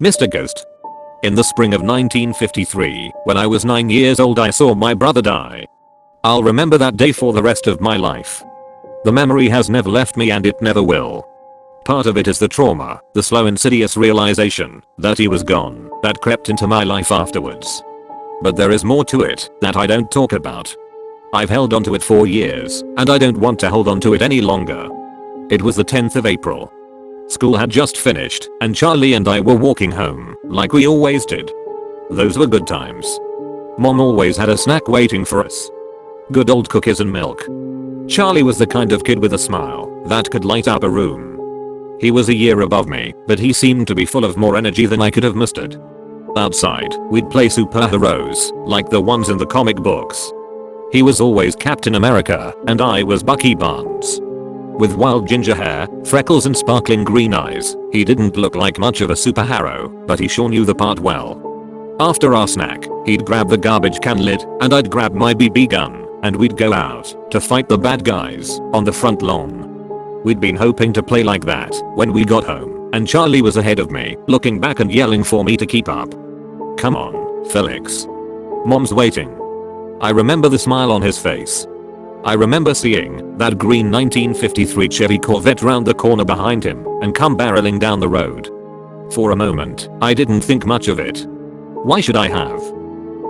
Mr. Ghost. In the spring of 1953, when I was 9 years old, I saw my brother die. I'll remember that day for the rest of my life. The memory has never left me and it never will. Part of it is the trauma, the slow insidious realization that he was gone, that crept into my life afterwards. But there is more to it that I don't talk about. I've held onto it for years, and I don't want to hold onto it any longer. It was the 10th of April. School had just finished, and Charlie and I were walking home, like we always did. Those were good times. Mom always had a snack waiting for us. Good old cookies and milk. Charlie was the kind of kid with a smile that could light up a room. He was a year above me, but he seemed to be full of more energy than I could have mustered. Outside, we'd play superheroes, like the ones in the comic books. He was always Captain America, and I was Bucky Barnes. With wild ginger hair, freckles and sparkling green eyes, he didn't look like much of a superhero, but he sure knew the part well. After our snack, he'd grab the garbage can lid, and I'd grab my BB gun, and we'd go out to fight the bad guys on the front lawn. We'd been hoping to play like that when we got home, and Charlie was ahead of me, looking back and yelling for me to keep up. Come on, Felix. Mom's waiting. I remember the smile on his face. I remember seeing that green 1953 Chevy Corvette round the corner behind him and come barreling down the road. For a moment, I didn't think much of it. Why should I have?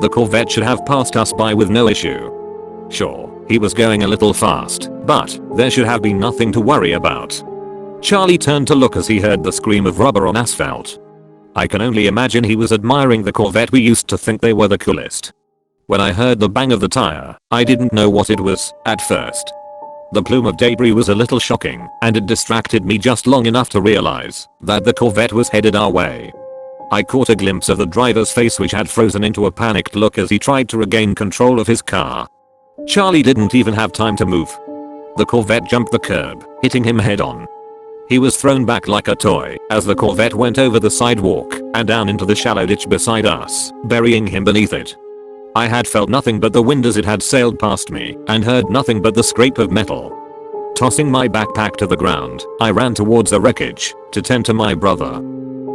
The Corvette should have passed us by with no issue. Sure, he was going a little fast, but there should have been nothing to worry about. Charlie turned to look as he heard the scream of rubber on asphalt. I can only imagine he was admiring the Corvette we used to think they were the coolest. When I heard the bang of the tire, I didn't know what it was at first. The plume of debris was a little shocking, and it distracted me just long enough to realize that the Corvette was headed our way. I caught a glimpse of the driver's face, which had frozen into a panicked look as he tried to regain control of his car. Charlie didn't even have time to move. The Corvette jumped the curb, hitting him head on. He was thrown back like a toy as the Corvette went over the sidewalk and down into the shallow ditch beside us, burying him beneath it. I had felt nothing but the wind as it had sailed past me and heard nothing but the scrape of metal. Tossing my backpack to the ground, I ran towards the wreckage to tend to my brother.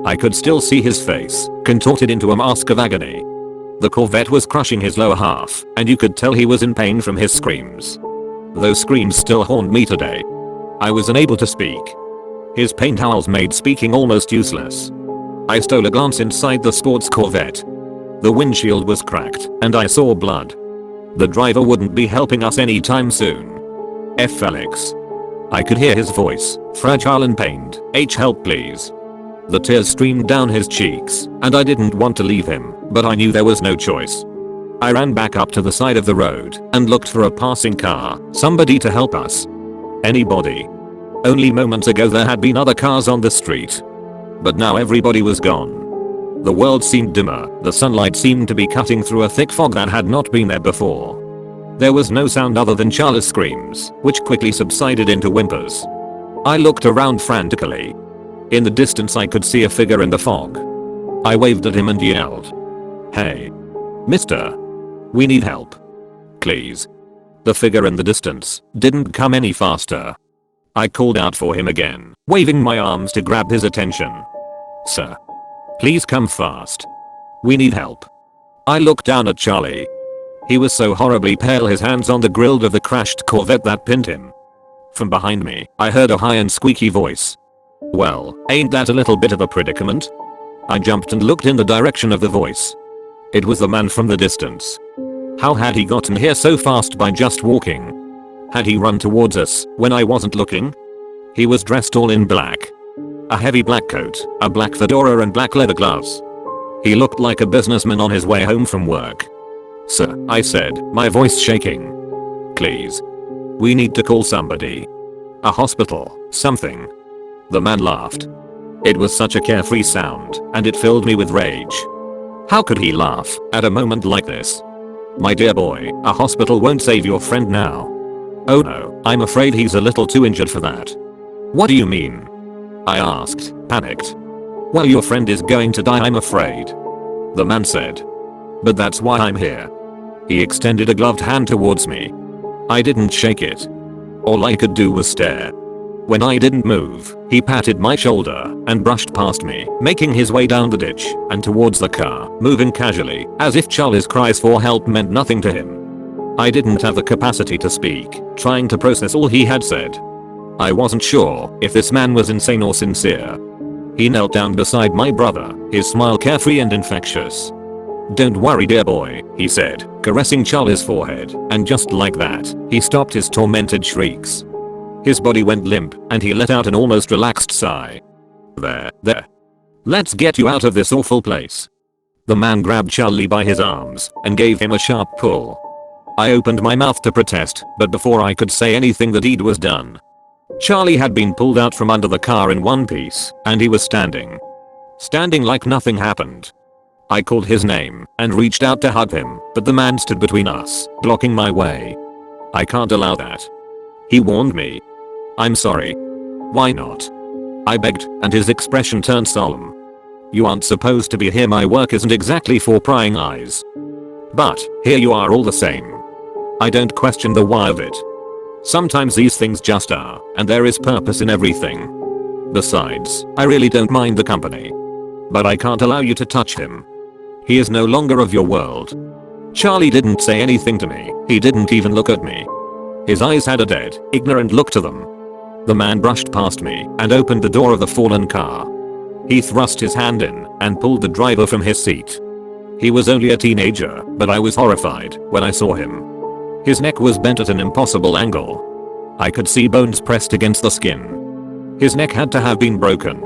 I could still see his face, contorted into a mask of agony. The Corvette was crushing his lower half, and you could tell he was in pain from his screams. Those screams still haunt me today. I was unable to speak. His pain howls made speaking almost useless. I stole a glance inside the sports Corvette. The windshield was cracked, and I saw blood. The driver wouldn't be helping us anytime soon. F. Felix. I could hear his voice, fragile and pained. H, help please. The tears streamed down his cheeks, and I didn't want to leave him, but I knew there was no choice. I ran back up to the side of the road and looked for a passing car, somebody to help us. Anybody. Only moments ago there had been other cars on the street. But now everybody was gone. The world seemed dimmer, the sunlight seemed to be cutting through a thick fog that had not been there before. There was no sound other than Charlie's screams, which quickly subsided into whimpers. I looked around frantically. In the distance I could see a figure in the fog. I waved at him and yelled, "Hey. Mister. We need help. Please." The figure in the distance didn't come any faster. I called out for him again, waving my arms to grab his attention. "Sir. Please come fast. We need help." I looked down at Charlie. He was so horribly pale, his hands on the grille of the crashed Corvette that pinned him. From behind me, I heard a high and squeaky voice. "Well, ain't that a little bit of a predicament?" I jumped and looked in the direction of the voice. It was the man from the distance. How had he gotten here so fast by just walking? Had he run towards us when I wasn't looking? He was dressed all in black. A heavy black coat, a black fedora and black leather gloves. He looked like a businessman on his way home from work. "Sir," I said, my voice shaking. "Please. We need to call somebody. A hospital, something." The man laughed. It was such a carefree sound, and it filled me with rage. How could he laugh at a moment like this? "My dear boy, a hospital won't save your friend now." "Oh no, I'm afraid he's a little too injured for that." "What do you mean?" I asked, panicked. "Well, your friend is going to die, I'm afraid," the man said. "But that's why I'm here." He extended a gloved hand towards me. I didn't shake it. All I could do was stare. When I didn't move, he patted my shoulder and brushed past me, making his way down the ditch and towards the car, moving casually, as if Charlie's cries for help meant nothing to him. I didn't have the capacity to speak, trying to process all he had said. I wasn't sure if this man was insane or sincere. He knelt down beside my brother, his smile carefree and infectious. "Don't worry, dear boy," he said, caressing Charlie's forehead, and just like that, he stopped his tormented shrieks. His body went limp, and he let out an almost relaxed sigh. There. Let's get you out of this awful place." The man grabbed Charlie by his arms and gave him a sharp pull. I opened my mouth to protest, but before I could say anything the deed was done. Charlie had been pulled out from under the car in one piece, and he was standing like nothing happened. I called his name and reached out to hug him, but the man stood between us, blocking my way. "I can't allow that," he warned me. "I'm sorry." "Why not?" I begged, and his expression turned solemn. "You aren't supposed to be here. My work isn't exactly for prying eyes. But here you are all the same. I don't question the why of it. Sometimes these things just are, and there is purpose in everything. Besides, I really don't mind the company. But I can't allow you to touch him. He is no longer of your world." Charlie didn't say anything to me. He didn't even look at me. His eyes had a dead, ignorant look to them. The man brushed past me and opened the door of the fallen car. He thrust his hand in and pulled the driver from his seat. He was only a teenager, but I was horrified when I saw him. His neck was bent at an impossible angle. I could see bones pressed against the skin. His neck had to have been broken.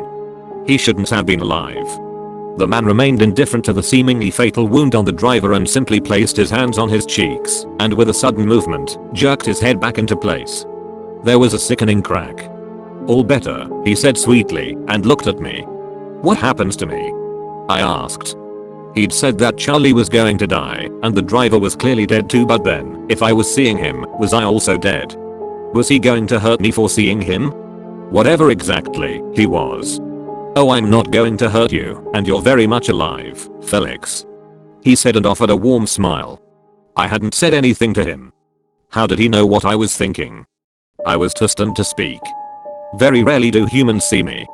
He shouldn't have been alive. The man remained indifferent to the seemingly fatal wound on the driver and simply placed his hands on his cheeks and with a sudden movement, jerked his head back into place. There was a sickening crack. "All better," he said sweetly and looked at me. "What happens to me?" I asked. He'd said that Charlie was going to die and the driver was clearly dead too, but then, if I was seeing him, was I also dead? Was he going to hurt me for seeing him? Whatever exactly he was. "Oh, I'm not going to hurt you, and you're very much alive, Felix," he said and offered a warm smile. I hadn't said anything to him. How did he know what I was thinking? I was too stunned to speak. Very rarely do humans see me.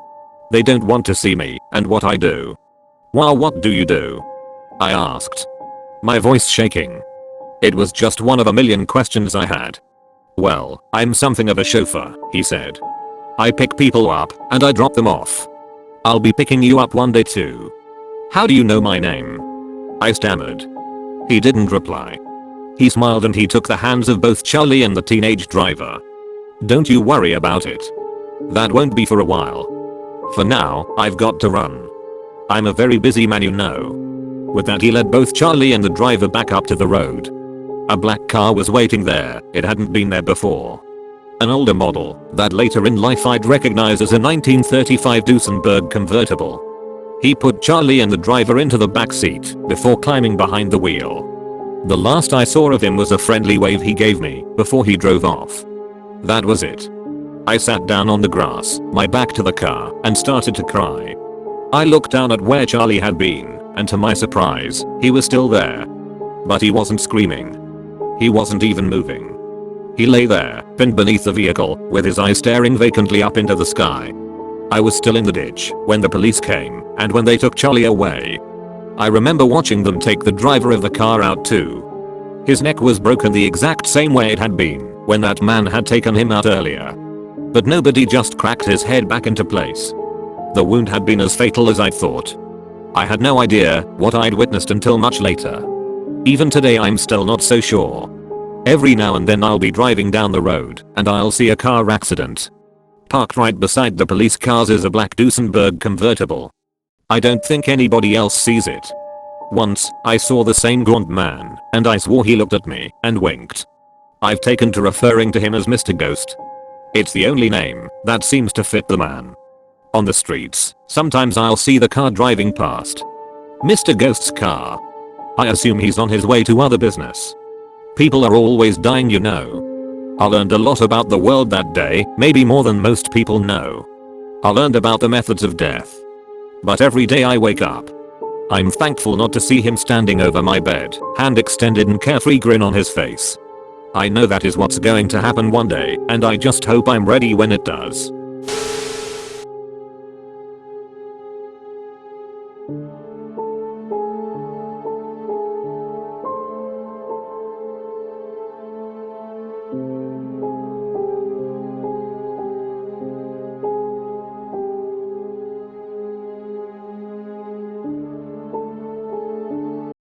They don't want to see me and what I do. "Well, what do you do?" I asked, my voice shaking. It was just one of a million questions I had. "Well, I'm something of a chauffeur," he said. "I pick people up and I drop them off. I'll be picking you up one day too." "How do you know my name?" I stammered. He didn't reply. He smiled and he took the hands of both Charlie and the teenage driver. "Don't you worry about it. That won't be for a while. For now, I've got to run. I'm a very busy man, you know." With that, he led both Charlie and the driver back up to the road. A black car was waiting there. It hadn't been there before. An older model that later in life I'd recognize as a 1935 Duesenberg convertible. He put Charlie and the driver into the back seat before climbing behind the wheel. The last I saw of him was a friendly wave he gave me before he drove off. That was it. I sat down on the grass, my back to the car, and started to cry. I looked down at where Charlie had been, and to my surprise, he was still there. But he wasn't screaming. He wasn't even moving. He lay there, pinned beneath the vehicle, with his eyes staring vacantly up into the sky. I was still in the ditch when the police came, and when they took Charlie away. I remember watching them take the driver of the car out too. His neck was broken the exact same way it had been when that man had taken him out earlier. But nobody just cracked his head back into place. The wound had been as fatal as I thought. I had no idea what I'd witnessed until much later. Even today I'm still not so sure. Every now and then I'll be driving down the road and I'll see a car accident. Parked right beside the police cars is a black Duesenberg convertible. I don't think anybody else sees it. Once, I saw the same gaunt man, and I swore he looked at me and winked. I've taken to referring to him as Mr. Ghost. It's the only name that seems to fit the man. On the streets, sometimes I'll see the car driving past. Mr. Ghost's car. I assume he's on his way to other business. People are always dying, you know. I learned a lot about the world that day, maybe more than most people know. I learned about the methods of death. But every day I wake up, I'm thankful not to see him standing over my bed, hand extended and carefree grin on his face. I know that is what's going to happen one day, and I just hope I'm ready when it does.